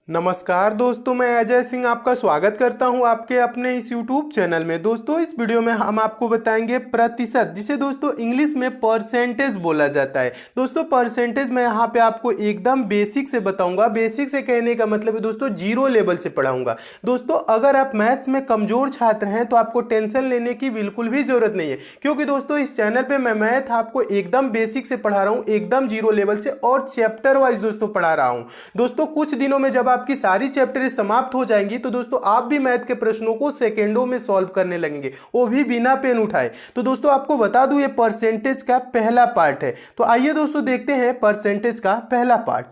नमस्कार दोस्तों, मैं अजय सिंह आपका स्वागत करता हूं आपके अपने इस YouTube चैनल में। दोस्तों, इस वीडियो में हम आपको बताएंगे प्रतिशत, जिसे दोस्तों इंग्लिश में परसेंटेज बोला जाता है। दोस्तों, परसेंटेज मैं यहाँ पे आपको एकदम बेसिक से बताऊंगा। बेसिक से कहने का मतलब है दोस्तों जीरो लेवल से पढ़ाऊंगा। दोस्तों, अगर आप मैथ्स में कमजोर छात्र हैं तो आपको टेंशन लेने की बिल्कुल भी जरूरत नहीं है, क्योंकि दोस्तों इस चैनल पर मैं मैथ आपको एकदम बेसिक से पढ़ा रहा हूँ, एकदम जीरो लेवल से, और चैप्टर वाइज दोस्तों पढ़ा रहा हूँ। दोस्तों, कुछ दिनों में जब आपकी सारी चैप्टरें समाप्त हो जाएंगी तो दोस्तों आप भी मैथ के प्रश्नों को सेकेंडों में सॉल्व करने लगेंगे, वो भी बिना पेन उठाए। तो दोस्तों आपको बता दूं, ये परसेंटेज का पहला पार्ट है। तो आइए दोस्तों देखते हैं परसेंटेज का पहला पार्ट।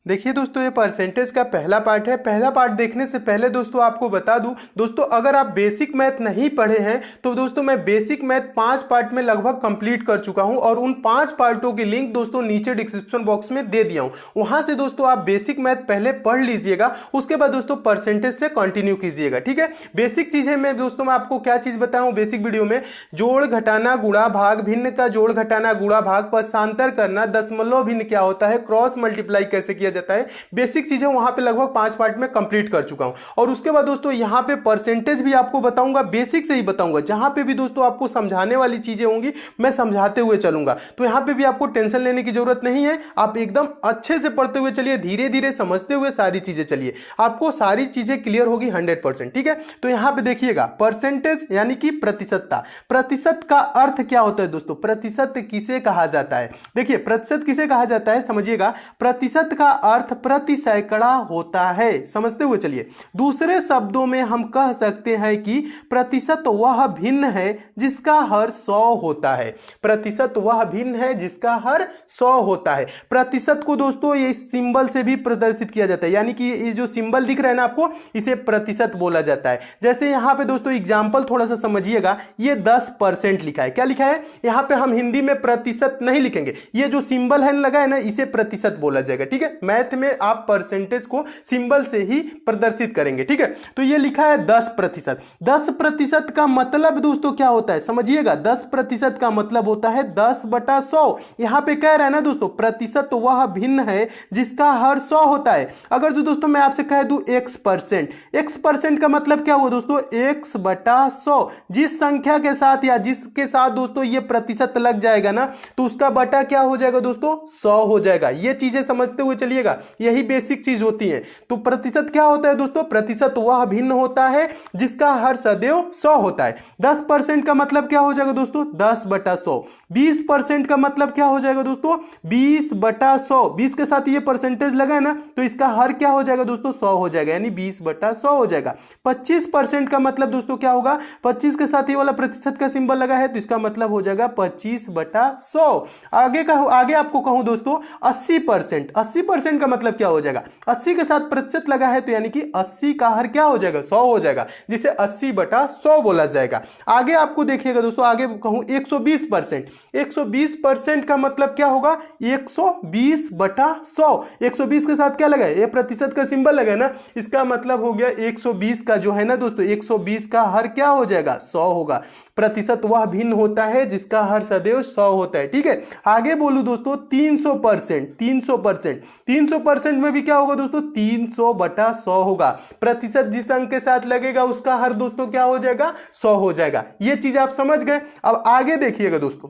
देखिए दोस्तों, ये परसेंटेज का पहला पार्ट है। पहला पार्ट देखने से पहले दोस्तों आपको बता दूं, दोस्तों अगर आप बेसिक मैथ नहीं पढ़े हैं तो दोस्तों मैं बेसिक मैथ 5 पार्ट में लगभग कंप्लीट कर चुका हूं, और उन 5 पार्टों की लिंक दोस्तों नीचे डिस्क्रिप्शन बॉक्स में दे दिया हूं। वहां से दोस्तों आप बेसिक मैथ पहले पढ़ लीजिएगा, उसके बाद दोस्तों परसेंटेज से कंटिन्यू कीजिएगा, ठीक है। बेसिक चीजें मैं दोस्तों मैं आपको क्या चीज बताऊं बेसिक वीडियो में, जोड़ घटाना गुणा भाग, भिन्न का जोड़ घटाना गुणा भाग, पक्षांतर करना, दशमलव भिन्न क्या होता है, क्रॉस मल्टीप्लाई कैसे किया जाता है, बेसिक चीजें वहां पे लगभग 5 पार्ट में कंप्लीट कर चुका हूं। और उसके बाद दोस्तों यहां पे परसेंटेज भी आपको बताऊंगा, बेसिक से ही बताऊंगा। जहां पे भी दोस्तों आपको समझाने वाली चीजें होंगी मैं समझाते हुए चलूंगा, तो यहां पे भी आपको टेंशन लेने की जरूरत नहीं है। आप एकदम अच्छे से पढ़ते हुए चलिए, धीरे धीरे समझते हुए सारी चीजें चलिए, आपको सारी चीजें क्लियर होगी 100%, ठीक है। तो यहां पे देखिएगा, परसेंटेज यानी कि प्रतिशतता। प्रतिशत का अर्थ क्या होता है दोस्तों, प्रतिशत किसे कहा जाता है? देखिए, प्रतिशत किसे कहा जाता है समझिएगा। प्रतिशत का अर्थ प्रति सैकड़ा होता है, समझते हुए चलिए। दूसरे शब्दों में हम कह सकते हैं कि प्रतिशत वह भिन्न है जिसका हर 100 होता है। प्रतिशत वह भिन्न है जिसका हर 100 होता है। प्रतिशत को दोस्तों ये सिंबल से भी प्रदर्शित किया जाता है, यानी कि ये जो सिंबल दिख रहा है ना आपको, इसे प्रतिशत बोला जाता है। जैसे यहां पे दोस्तों एग्जांपल थोड़ा सा समझिएगा, ये 10% लिखा है। क्या लिखा है यहां पे? हम हिंदी में प्रतिशत नहीं लिखेंगे, ये जो सिंबल है लगा है ना, इसे प्रतिशत बोला जाएगा, ठीक है। मैथ में आप परसेंटेज को सिंबल से ही प्रदर्शित करेंगे, ठीक है। तो ये लिखा है 10%। 10% का मतलब दोस्तों क्या होता है समझिएगा। 10% का मतलब होता है 10/100। यहां पे कह रहा है ना दोस्तों, प्रतिशत वह भिन्न है जिसका हर 100 होता है। अगर जो दोस्तों मैं आपसे कह दूं x%, x% का मतलब क्या हुआ दोस्तों, x/100। जिस संख्या के साथ या जिसके साथ दोस्तों ये प्रतिशत लग जाएगा ना, तो उसका बटा क्या हो जाएगा दोस्तों, 100 हो जाएगा। ये चीजें समझते हुए चलिएगा, यही बेसिक चीज होती है। तो प्रतिशत क्या होता है दोस्तों, प्रतिशत वह भिन्न होता है जिसका हर सदैव 100 होता है। 10% का मतलब क्या हो जाएगा दोस्तों, 10/100। 20% का मतलब क्या हो जाएगा दोस्तों, 20/100। 20 के साथ ये परसेंटेज लगा है ना, तो इसका हर क्या हो जाएगा दोस्तों, 100 हो जाएगा, यानी 20/100 हो जाएगा। 25% का मतलब दोस्तों क्या होगा, 25 के साथ ये वाला प्रतिशत का सिंबल लगा है, तो इसका मतलब हो जाएगा 25/100। आगे आपको कहूं दोस्तों 80%। 80% का मतलब क्या हो जाएगा, 80 के साथ प्रतिशत लगा है, तो यानी कि 80 का हर क्या हो जाएगा, 100 हो जाएगा, जिसे 80/100 बोला जाएगा। आगे आपको देखिएगा दोस्तों, आगे कहूं 120%। 120% का मतलब क्या होगा, 120/100। 120 के साथ क्या लगा है, ये प्रतिशत का सिंबल लगा है ना, इसका मतलब हो गया 120 का जो है ना दोस्तों, 120 का हर क्या हो जाएगा, 100 होगा। प्रतिशत वह भिन्न होता है जिसका हर सदैव 100 होता है, ठीक है। आगे बोलूं दोस्तों 300%। 300% में भी क्या होगा दोस्तों, 300/100 होगा। प्रतिशत जिस अंक के साथ लगेगा उसका हर दोस्तों क्या हो जाएगा, 100 हो जाएगा। ये चीज आप समझ गए। अब आगे देखिएगा दोस्तों,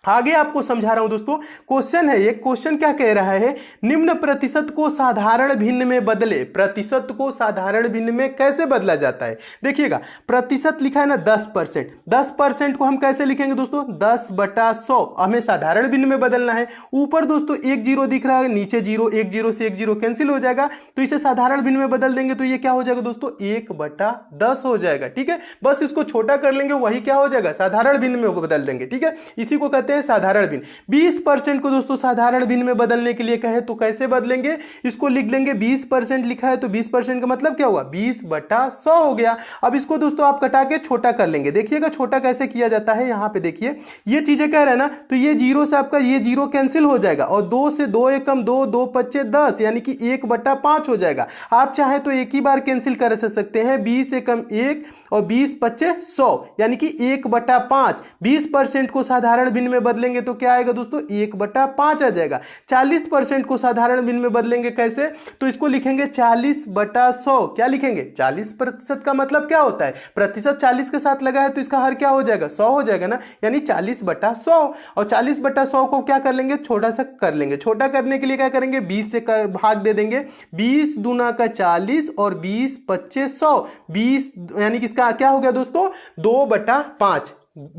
आगे आपको समझा रहा हूं दोस्तों। क्वेश्चन है, ये क्वेश्चन क्या कह रहा है, निम्न प्रतिशत को साधारण भिन्न में बदले। प्रतिशत को साधारण भिन्न में कैसे बदला जाता है, देखिएगा। प्रतिशत लिखा है ना 10%। 10% को हम कैसे लिखेंगे दोस्तों, 10/100। हमें साधारण भिन्न में बदलना है। ऊपर दोस्तों एक जीरो दिख रहा है, नीचे जीरो, एक जीरो से एक जीरो कैंसिल हो जाएगा, तो इसे साधारण भिन्न में बदल देंगे, तो ये क्या हो जाएगा दोस्तों, 1/10 हो जाएगा, ठीक है। बस इसको छोटा कर लेंगे, वही क्या हो जाएगा, साधारण भिन्न में बदल देंगे, ठीक है। इसी को कहते हैं साधारण भिन्न। 20% को दोस्तों साधारण भिन्न में बदलने के लिए कहे तो कैसे बदलेंगे, इसको लिख लेंगे 20% लिखा है, तो 20% का मतलब क्या हुआ, 20/100 हो गया। अब इसको दोस्तों आप कटा के छोटा कर लेंगे। देखिएगा छोटा कैसे किया जाता है, यहां पे देखिए ये चीजें कह रहे हैं ना, तो ये जीरो से आपका ये जीरो कैंसिल हो जाएगा, और 2 से 2 एकम 2, 2 पच्चे 10, यानी कि 1/5 हो जाएगा। आप चाहे तो एक ही बार कैंसिल कर सकते हैं, 20 एकम 1 और 20 पच्चे 100, यानी कि 1/5। 20% को साधारण भिन्न में बदलेंगे तो क्या आएगा दोस्तों, 1/5 आ जाएगा। 40% को साधारण भिन्न में बदलेंगे कैसे, तो इसको लिखेंगे 40/100। क्या लिखेंगे, 40% का मतलब क्या होता है, प्रतिशत 40 के साथ लगा है तो इसका हर क्या हो जाएगा, 100 हो जाएगा ना, यानी 40/100। और 40/100 को क्या कर लेंगे, छोटा सा कर लेंगे। छोटा करने के लिए क्या करेंगे, 20 से भाग दे देंगे। 20 दूना का 40 और 20 25 100, 20 यानी कि इसका क्या हो गया दोस्तों, 2/5।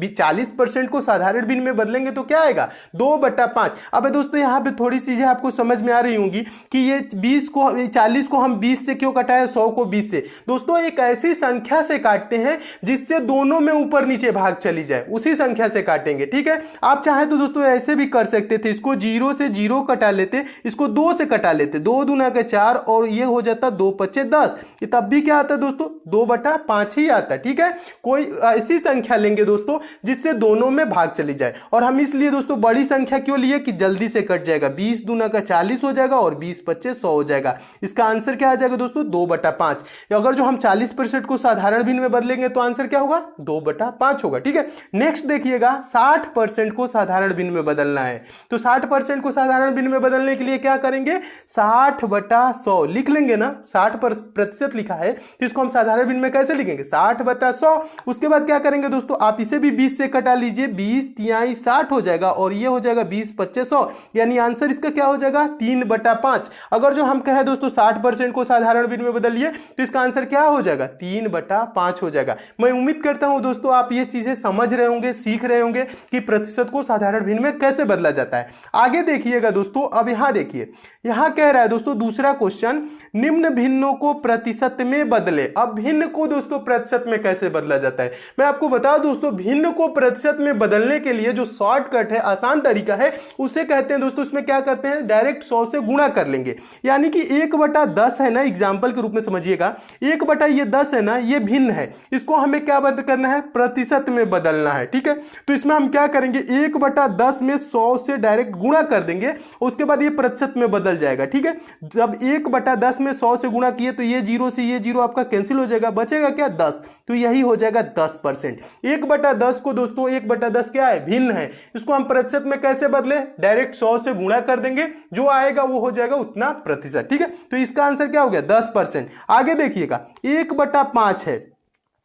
40% को साधारण भिन्न में बदलेंगे तो क्या आएगा, 2/5। अब दोस्तों यहां पे थोड़ी चीजें आपको समझ में आ रही होंगी कि ये 40 को हम 20 से क्यों कटाए, 100 को 20 से। दोस्तों एक ऐसी संख्या से काटते हैं जिससे दोनों में ऊपर नीचे भाग चली जाए, उसी संख्या से काटेंगे, ठीक है। आप चाहे तो दोस्तों ऐसे भी कर सकते थे, इसको 0 से 0 कटा लेते, इसको 2 से कटा लेते, 2 दूना का 4 और ये हो जाता 2 25 10, ये तब भी क्या आता है दोस्तों, 2/5 ही आता है, ठीक है। कोई ऐसी संख्या लेंगे दोस्तों जिससे दोनों में भाग चली जाए, और हम इसलिए दोस्तों बड़ी संख्या क्यों लिए कि जल्दी से कट जाएगा। 20 दूना का 40 हो जाएगा और 20 25 100 हो जाएगा। इसका आंसर क्या आ जाएगा दोस्तों, 2/5। अगर जो हम 40% को साधारण भिन्न में बदलेंगे तो आंसर क्या होगा, 2/5 होगा, ठीक है। नेक्स्ट देखिएगा, 60% को साधारण भिन्न में बदलना है। तो 60% को साधारण भिन्न में बदलने के लिए क्या करेंगे, 60/100 लिख लेंगे ना। 60% लिखा है तो इसको हम साधारण भिन्न में कैसे लिखेंगे, 60/100। उसके बाद क्या करेंगे दोस्तों, आप इसे भी 20 से कटा लीजिए, 20 तिहाई 60 हो जाएगा और ये हो जाएगा 20 25 100, यानी आंसर इसका क्या हो जाएगा, 3/5। अगर जो हम कहें दोस्तों 60% को साधारण भिन्न में बदलिए तो इसका आंसर क्या हो जाएगा, 3/5 हो जाएगा। मैं उम्मीद करता हूं दोस्तों आप ये चीजें समझ रहे होंगे, सीख रहे होंगे कि प्रतिशत को साधारण भिन्न में कैसे बदला जाता है। आगे देखिएगा दोस्तों, अब यहां देखिए, यहां कह रहा है दोस्तों दूसरा क्वेश्चन, निम्न भिन्नों को प्रतिशत में बदले। अब भिन्न को दोस्तों प्रतिशत में कैसे बदला जाता है, मैं आपको बता दोस्तों, भिन्न को प्रतिशत में बदलने के लिए जो शॉर्टकट है, आसान तरीका है, उसे कहते हैं दोस्तों, इसमें क्या करते हैं, डायरेक्ट 100 से गुणा कर लेंगे। यानी कि 1/10 है ना, एग्जांपल के रूप में समझिएगा, 1/10 है ना, ये भिन्न है, इसको हमें क्या बदल करना है, प्रतिशत में बदलना है, ठीक है। तो इसमें हम क्या करेंगे, 1/10 में 100 से डायरेक्ट गुणा कर देंगे, उसके बाद ये प्रतिशत में बदल जाएगा, ठीक है। जब 1/10 में 100 से गुणा किए तो ये 0 से ये 0 आपका कैंसिल हो जाएगा, बचेगा क्या, 10, तो यही हो जाएगा 10%। 1/10 को दोस्तों, 1/10 क्या है, भिन्न है, इसको हम प्रतिशत में कैसे बदले, डायरेक्ट 100 से गुणा कर देंगे, जो आएगा वो हो जाएगा उतना प्रतिशत, ठीक है। तो इसका आंसर क्या हो गया, 10%। आगे देखिएगा, 1/5 है,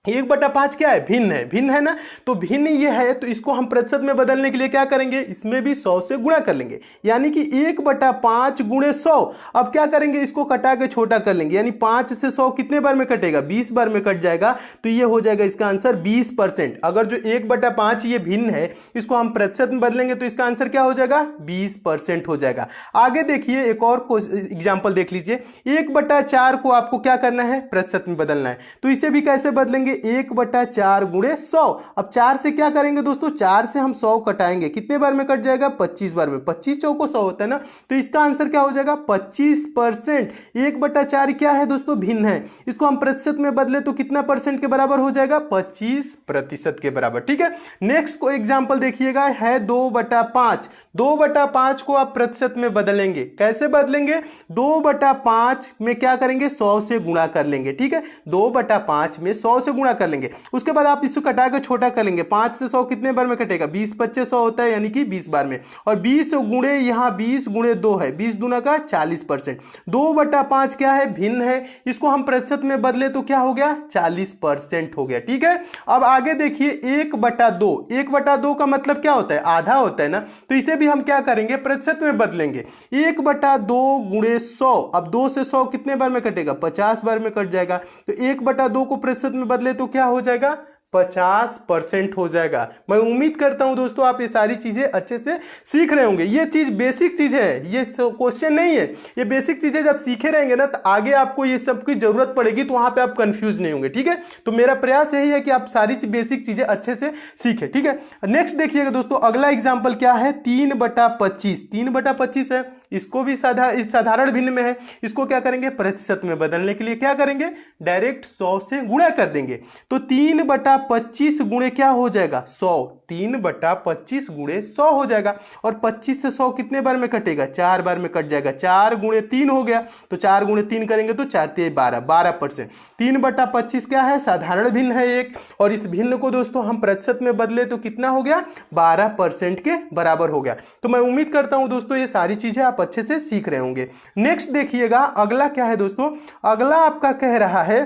1/5 क्या है, भिन्न है ना, तो भिन्न ये है, तो इसको हम प्रतिशत में बदलने के लिए क्या करेंगे, इसमें भी 100 से गुणा कर लेंगे, यानी कि 1/5 गुणे 100। अब क्या करेंगे, इसको कटा के छोटा कर लेंगे, यानी 5 से 100 कितने बार में कटेगा, 20 बार में कट जाएगा, तो ये हो जाएगा इसका आंसर 20%। अगर जो 1/5 ये भिन्न है, इसको हम प्रतिशत में बदलेंगे तो इसका आंसर क्या हो जाएगा, 20% हो जाएगा। आगे देखिए, एक और एग्जाम्पल देख लीजिए, 1/4 को आपको क्या करना है, प्रतिशत में बदलना है, तो इसे भी कैसे बदलेंगे, 1/4 गुणे 100। अब 4 से क्या करेंगे दोस्तों, 4 से हम 100 कटाएंगे, कितने बार में कट जाएगा, 25 बार में, 25 चौको 100 होता है ना, तो इसका आंसर क्या हो जाएगा, 25%। 1/4 क्या है दोस्तों, भिन्न है, इसको हम प्रतिशत में बदले तो कितना परसेंट के बराबर हो जाएगा, 25% के बराबर, ठीक है। नेक्स्ट को एग्जांपल देखिएगा, है 2/5। 2/5 को आप प्रतिशत में बदलेंगे, कैसे बदलेंगे, 2/5 में क्या करेंगे, 100 से गुणा कर लेंगे, ठीक है। 2/5 में 100 से गुणा कर लेंगे, उसके बाद आप इसको कटा के छोटा कर लेंगे, 5 से 100 कितने बार में कटेगा, 20 25 100 होता है, यानी कि 20 बार में, और 20 गुणे यहां 20 गुणे 2 है, 20 दूना का 40%। 2/5 क्या है, भिन्न है, इसको हम प्रतिशत में बदले तो क्या हो गया, 40% हो गया, ठीक है। अब आगे देखिए, 1/2। 1/2 का मतलब क्या होता है, आधा होता है ना, तो इसे भी हम क्या करेंगे, प्रतिशत में बदलेंगे, 1/2 गुणे 100। अब 2 से 100 कितने बार में कटेगा, 50 बार में कट जाएगा, तो 1/2 को प्रतिशत में बदले तो क्या हो जाएगा, 50% हो जाएगा। मैं उम्मीद करता हूं दोस्तों आप ये सारी चीजें अच्छे से सीख रहे होंगे। ये चीज बेसिक चीज है, ये क्वेश्चन नहीं है, ये बेसिक चीजें जब सीखे रहेंगे ना, तो आगे आपको ये सब की जरूरत पड़ेगी, तो वहां पे आप कंफ्यूज नहीं होंगे, ठीक है। तो मेरा प्रयास यही है कि आप सारी बेसिक चीजें अच्छे से सीखें, ठीक है। नेक्स्ट देखिएगा दोस्तों, अगला एग्जाम्पल क्या है, 3/25। 3/25 है, इसको भी साधारण भिन्न में है, इसको क्या करेंगे प्रतिशत में बदलने के लिए क्या करेंगे डायरेक्ट 100 से गुणा कर देंगे। तो 3/25 गुणे क्या हो जाएगा 100, 3/25 गुणे 100 हो जाएगा। और 25 से 100 कितने बार में कटेगा 4 बार में कट जाएगा, 4 गुणे 3 हो गया, तो 4 गुणे 3 करेंगे तो 4 3 12, 12%। 3/25 क्या है साधारण भिन्न है एक, और इस भिन्न को दोस्तों हम प्रतिशत में बदले तो कितना हो गया 12% के बराबर हो गया। तो मैं उम्मीद करता हूं दोस्तों ये सारी चीजें आप अच्छे से सीख रहे होंगे। नेक्स्ट देखिएगा अगला क्या है दोस्तों, अगला आपका कह रहा है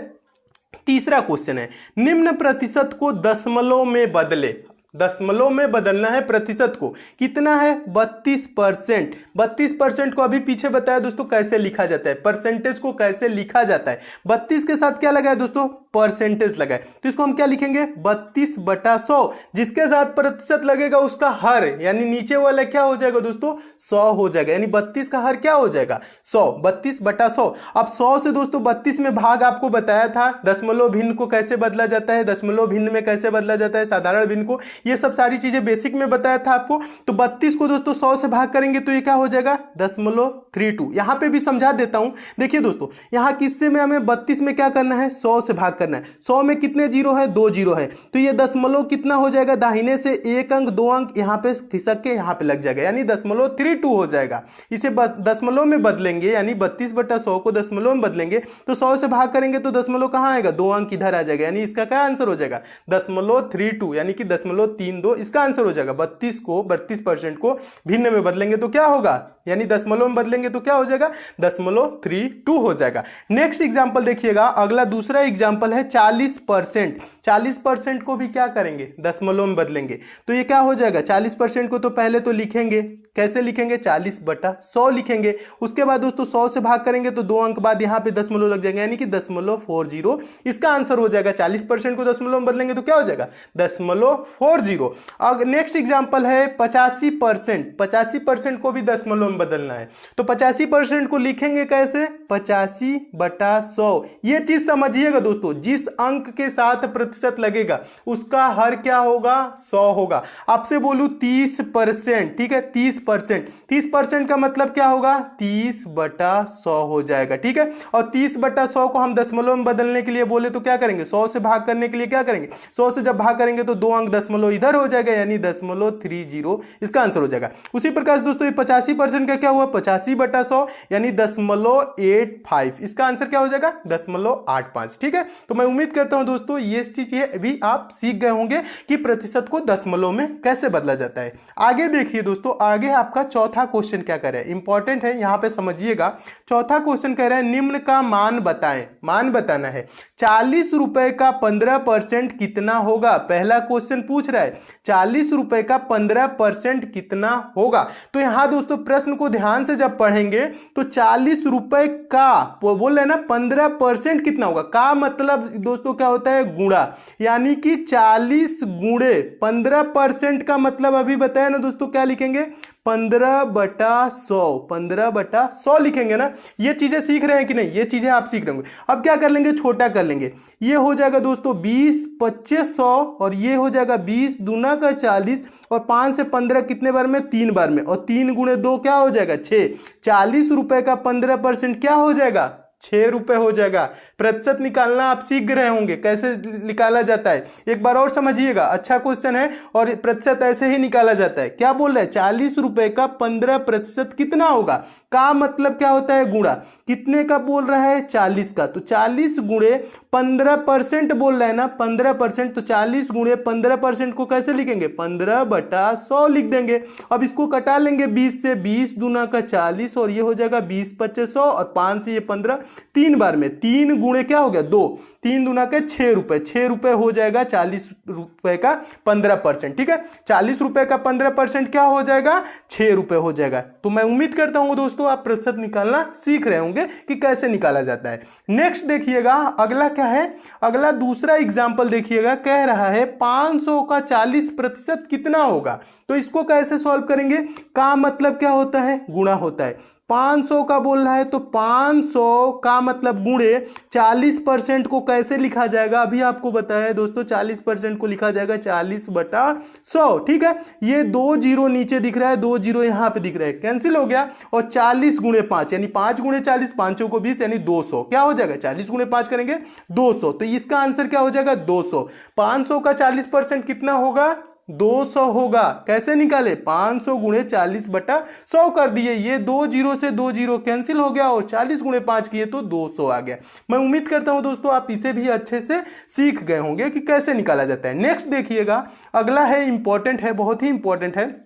तीसरा क्वेश्चन है निम्न प्रतिशत को दशमलव में बदले, दशमलव में बदलना है प्रतिशत को, कितना है 32%। 32% को अभी पीछे बताया दोस्तों कैसे लिखा जाता है, परसेंटेज को कैसे लिखा जाता है। 32 के साथ क्या लगा है दोस्तों परसेंटेज लगा है, तो इसको हम क्या लिखेंगे 32/100, जिसके साथ प्रतिशत लगेगा उसका हर यानी नीचे वाला क्या हो जाएगा दोस्तों 100 हो जाएगा, यानी 32 का हर क्या हो जाएगा 100, 32/100। अब 100 से दोस्तों 32 में भाग आपको बताया था, दशमलव भिन्न को कैसे बदला जाता है, दशमलव भिन्न में कैसे बदला जाता है साधारण भिन्न को, ये सब सारी चीजें बेसिक में बताया था आपको। तो 32 को दोस्तों 100 से भाग करेंगे तो ये क्या हो जाएगा 0.32। यहां पे भी समझा देता हूं, देखिए दोस्तों यहां किससे में हमें 32 में क्या करना है 100 से भाग करना है, 100 में कितने जीरो है 2 जीरो है, तो ये दशमलव कितना हो जाएगा दाहिने से 1 अंक 2 अंक यहां पे खिसक के यहां पे लग जाएगा, यानी 0.32 हो जाएगा। इसे दशमलव में बदलेंगे यानी 32/100 को दशमलव में बदलेंगे तो 100 से भाग करेंगे तो दशमलव कहां आएगा 2 अंक इधर आ जाएगा, यानी इसका क्या आंसर हो जाएगा 0.32 यानी कि 0.32 इसका आंसर हो जाएगा। 32% को भिन्न में बदलेंगे तो क्या होगा, यानी दशमलव में बदलेंगे तो क्या हो जाएगा 0.32 हो जाएगा। नेक्स्ट एग्जांपल देखिएगा, अगला दूसरा एग्जांपल है 40%। 40% को भी क्या करेंगे दशमलव में बदलेंगे तो ये क्या हो जाएगा 40% को तो पहले तो लिखेंगे, कैसे लिखेंगे 40/100 लिखेंगे, उसके बाद दोस्तों 100 से भाग करेंगे तो 2 अंक बाद यहां पे दशमलव लग जाएगा, यानी कि 0.40 इसका आंसर हो जाएगा। 40% को दशमलव में बदलेंगे तो क्या हो जाएगा 0.40। अब नेक्स्ट एग्जांपल है 85%। 85% को भी दशमलव में बदलना है तो 85% को लिखेंगे कैसे 85/100। ये चीज समझिएगा दोस्तों, जिस अंक के साथ प्रतिशत लगेगा उसका हर क्या होगा 100 होगा। आपसे बोलूं 30%, ठीक है 30%, 30% का मतलब क्या होगा 30/100 हो जाएगा, ठीक है। और 30/100 को हम दशमलव में बदलने के लिए बोले तो क्या करेंगे 100 से भाग करने के लिए क्या करेंगे 100 से जब भाग करेंगे तो 2 अंक दशमलव इधर हो जाएगा, यानी 0.30 इसका आंसर हो जाएगा। उसी प्रकार से दोस्तों 85% का क्या हुआ 85/100 यानी 0.85, इसका आंसर क्या हो जाएगा 0.85, ठीक है। तो मैं उम्मीद करता हूं दोस्तों ये चीजें भी आप सीख गए होंगे कि प्रतिशत को दशमलव में कैसे बदला जाता है। आगे देखिए दोस्तों, आगे आपका चौथा क्वेश्चन क्या कह रहा है, इंपॉर्टेंट है यहां पे समझिएगा। चौथा क्वेश्चन कह रहा है निम्न का मान बताएं, मान बताना है 40 रुपए का 15% कितना होगा। पहला क्वेश्चन पूछ रहा है 40 रुपए का 15% कितना होगा। तो यहां दोस्तों प्रश्न को ध्यान से जब पढ़ेंगे तो 40 रुपए का बोल रहे हैं ना 15% कितना होगा, का मतलब दोस्तों क्या होता है गुणा, यानी कि 40 गुणे 15% का मतलब अभी बताया ना दोस्तों क्या लिखेंगे 15/100, 15/100 लिखेंगे ना। ये चीजें सीख रहे हैं कि नहीं, ये चीजें आप सीख रहे होंगे। अब क्या कर लेंगे छोटा कर लेंगे, ये हो जाएगा दोस्तों 20 25 100 और ये हो जाएगा 20 दूना का 40 और 5 से 15 कितने बार में 3 बार में, और 3 गुणे 2 क्या हो जाएगा 6। 40 रुपए का 15% क्या हो जाएगा 6 रुपए हो जाएगा। प्रतिशत निकालना आप सीख रहे होंगे कैसे निकाला जाता है, एक बार और समझिएगा, अच्छा क्वेश्चन है और प्रतिशत ऐसे ही निकाला जाता है। क्या बोल रहा है 40 रुपए का 15% कितना होगा, का मतलब क्या होता है गुणा, कितने का बोल रहा है 40 का, तो 40 गुणे 15% बोल रहा है ना 15%, तो 40 गुणे 15% को कैसे लिखेंगे 15/100 लिख देंगे। अब इसको कटा लेंगे 20 से, 20 दूना का 40 और ये हो जाएगा 20 25 100 और 5 से ये 15, 3 बार में 3 गुणे क्या हो गया 2, 3 दूना के 6 रुपए, 6 रुपए हो जाएगा 40 रुपए का 15%, ठीक है। 40 रुपए का 15% क्या हो जाएगा 6 रुपए हो जाएगा। तो मैं उम्मीद करता हूं दोस्तों आप प्रतिशत निकालना सीख रहे होंगे कि कैसे निकाला जाता है। नेक्स्ट देखिएगा अगला क्या है, अगला दूसरा एग्जांपल देखिएगा, कह रहा है 500 का 40% कितना होगा। तो इसको कैसे सॉल्व करेंगे, का मतलब क्या होता है गुणा होता है, 500 का बोल रहा है तो 500 का मतलब गुणे 40% को कैसे लिखा जाएगा, अभी आपको बताया दोस्तों 40% को लिखा जाएगा 40/100। ठीक है, ये 2 जीरो नीचे दिख रहा है, 2 जीरो यहां पे दिख रहा है, कैंसिल हो गया। और 40×5 यानी 5×40, 5 को 20 यानी 200, क्या हो जाएगा 40×5 करेंगे 200, तो इसका आंसर क्या हो जाएगा 200। 500 का 40% कितना होगा 200 होगा। कैसे निकाले 500×40/100 कर दिए, ये 2 जीरो से 2 जीरो कैंसिल हो गया और 40×5 किए तो 200 आ गया। मैं उम्मीद करता हूं दोस्तों आप इसे भी अच्छे से सीख गए होंगे कि कैसे निकाला जाता है। नेक्स्ट देखिएगा, अगला है इंपॉर्टेंट है, बहुत ही इंपॉर्टेंट है।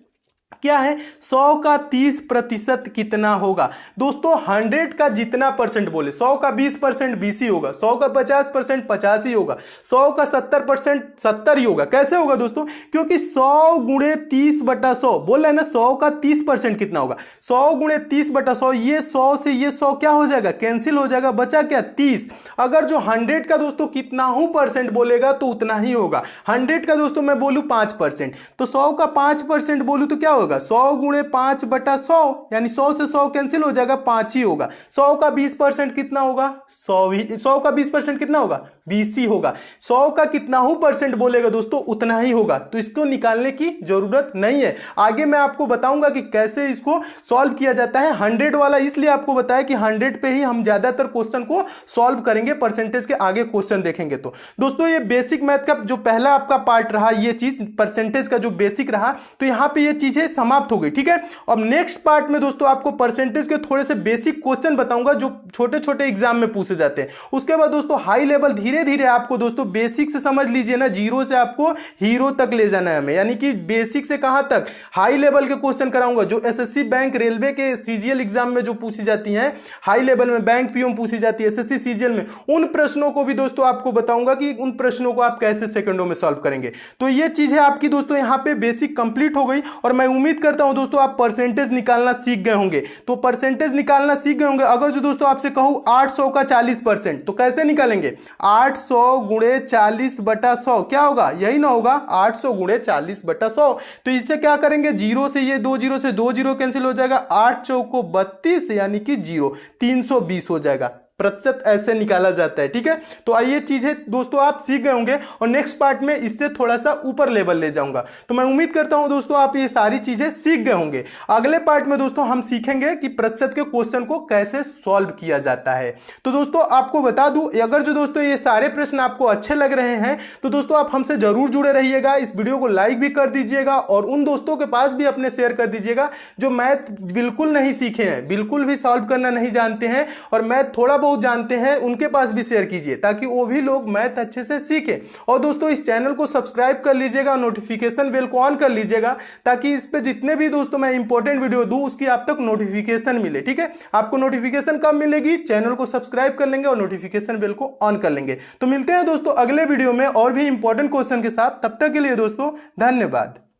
क्या है 100 का 30% कितना होगा। दोस्तों 100 का जितना परसेंट बोले, 100 का 20% 20 ही होगा, 100 का 50% 50 ही होगा, 100 का 70% 70 ही होगा। कैसे होगा दोस्तों, क्योंकि 100×30/100 बोल रहे हैं ना, 100 का 30% कितना होगा, 100×30/100, ये 100 से ये 100 क्या हो जाएगा कैंसिल हो जाएगा, बचा क्या 30। अगर जो 100 का दोस्तों कितना हूं परसेंट बोलेगा तो उतना ही होगा। 100 का दोस्तों मैं बोलूं 5%, तो 100 का 5% बोलूं तो क्या होगा 100×5/100 यानी 100 से 100 कैंसिल हो जाएगा, 5 ही होगा। 100 का 20% कितना होगा 100 का 20% कितना होगा 20 ही होगा। 100 का कितना हूं परसेंट बोलेगा दोस्तों उतना ही होगा, तो इसको निकालने की जरूरत नहीं है। आगे मैं आपको बताऊंगा कि कैसे इसको सॉल्व किया जाता है। 100 वाला इसलिए आपको बताया कि 100 पे ही हम ज्यादातर क्वेश्चन को सॉल्व करेंगे, परसेंटेज के आगे क्वेश्चन देखेंगे। तो दोस्तों ये बेसिक मैथ का जो पहला आपका पार्ट रहा, ये चीज परसेंटेज का जो बेसिक रहा, तो यहां पे ये चीजें समाप्त हो गई। ठीक है, अब नेक्स्ट पार्ट में दोस्तों आपको परसेंटेज के थोड़े से बेसिक क्वेश्चन बताऊंगा जो छोटे छोटे एग्जाम में पूछे जाते हैं। उसके बाद दोस्तों हाई लेवल धीरे धीरे आपको दोस्तों बेसिक से समझ लीजिए ना, जीरो से आपको हीरो तक ले जाना है हमें, यानी कि बेसिक से कहां तक हाई लेवल के क्वेश्चन कराऊंगा जो एसएससी बैंक रेलवे के सीजीएल एग्जाम में जो पूछी जाती हैं, हाई लेवल में बैंक पीओ पूछी जाती है एसएससी सीजीएल में, उन प्रश्नों को भी दोस्तों आपको बताऊंगा कि उन प्रश्नों को आप कैसे सेकंडों में सॉल्व करेंगे। तो ये चीजें आपकी दोस्तों यहां पे बेसिक कंप्लीट हो गई और मैं उम्मीद करता हूं दोस्तों आप परसेंटेज निकालना सीख गए होंगे। तो परसेंटेज निकालना सीख गए होंगे। अगर जो दोस्तों आपसे कहूं 800 का 40% तो कैसे निकालेंगे 800×40/100 क्या होगा, यही ना होगा 800×40/100। तो इससे क्या करेंगे, जीरो से ये 2 जीरो से 2 जीरो कैंसिल हो जाएगा, 8 चौको 32 यानी कि 0 320 हो जाएगा। प्रतिशत ऐसे निकाला जाता है। ठीक है, तो आइए चीजें दोस्तों आप सीख गए होंगे और नेक्स्ट पार्ट में इससे थोड़ा सा ऊपर लेवल ले जाऊंगा। तो मैं उम्मीद करता हूं दोस्तों आप ये सारी चीजें सीख गए होंगे। अगले पार्ट में दोस्तों हम सीखेंगे कि प्रतिशत के क्वेश्चन को कैसे सॉल्व किया जाता है। तो दोस्तों आपको बता दूं, अगर जो दोस्तों ये सारे प्रश्न आपको अच्छे लग रहे हैं तो दोस्तों आप हमसे जरूर जुड़े रहिएगा, इस वीडियो को लाइक भी कर दीजिएगा और उन दोस्तों के पास भी अपने शेयर कर दीजिएगा जो मैथ बिल्कुल नहीं सीखे हैं, बिल्कुल भी सॉल्व करना नहीं जानते हैं और मैथ थोड़ा बहुत जानते हैं, उनके पास भी शेयर कीजिए ताकि वो भी लोग मैथ अच्छे से सीखें। और दोस्तों इस चैनल को सब्सक्राइब कर लीजिएगा, नोटिफिकेशन बेल को ऑन कर लीजिएगा ताकि इस पे जितने भी दोस्तों मैं इंपॉर्टेंट वीडियो दूं उसकी आप तक नोटिफिकेशन मिले। ठीक है, आपको नोटिफिकेशन कब मिलेगी, चैनल को सब्सक्राइब कर लेंगे और नोटिफिकेशन बेल को ऑन कर लेंगे। तो मिलते हैं दोस्तों अगले वीडियो में और भी इंपॉर्टेंट क्वेश्चन के साथ, तब तक के लिए दोस्तों धन्यवाद।